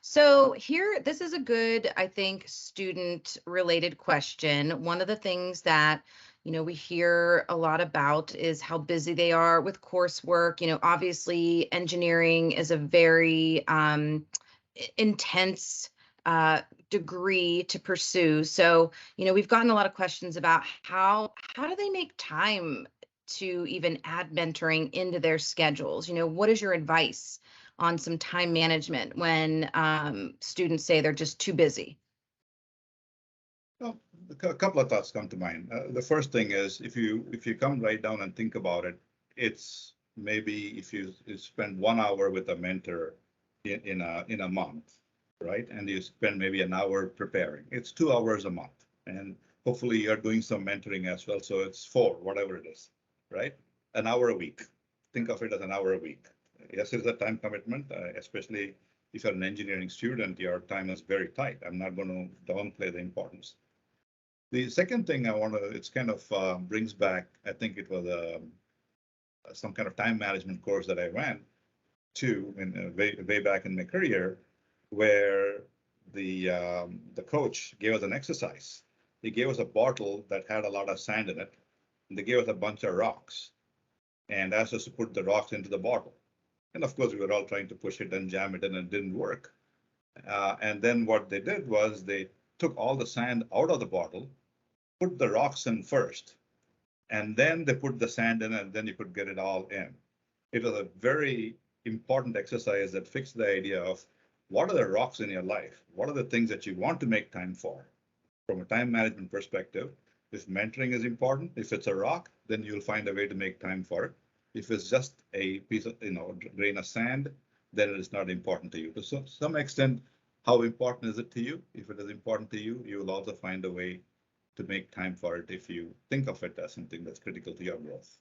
So here, this is a good, I think, student-related question. One of the things that, we hear a lot about is how busy they are with coursework. Obviously, engineering is a very intense degree to pursue. So, we've gotten a lot of questions about how do they make time to even add mentoring into their schedules? What is your advice on some time management when students say they're just too busy? Well, a couple of thoughts come to mind. The first thing is if you come right down and think about it, it's maybe if you spend 1 hour with a mentor in a month, right? And you spend maybe an hour preparing. It's 2 hours a month, and hopefully you're doing some mentoring as well. So it's four, whatever it is, right? An hour a week. Think of it as an hour a week. Yes, it's a time commitment, especially if you're an engineering student. Your time is very tight. I'm not going to downplay the importance. The second thing I want to, it's kind of brings back, I think it was some kind of time management course that I went to way back in my career, where the coach gave us an exercise. He gave us a bottle that had a lot of sand in it, and they gave us a bunch of rocks and asked us to put the rocks into the bottle. And of course, we were all trying to push it and jam it in, and it didn't work. And then what they did was they took all the sand out of the bottle, put the rocks in first, and then they put the sand in, and then you could get it all in. It was a very important exercise that fixed the idea of what are the rocks in your life? What are the things that you want to make time for? From a time management perspective, if mentoring is important, if it's a rock, then you'll find a way to make time for it. If it's just a piece of, grain of sand, then it is not important to you. To some extent, how important is it to you? If it is important to you, you will also find a way to make time for it if you think of it as something that's critical to your growth.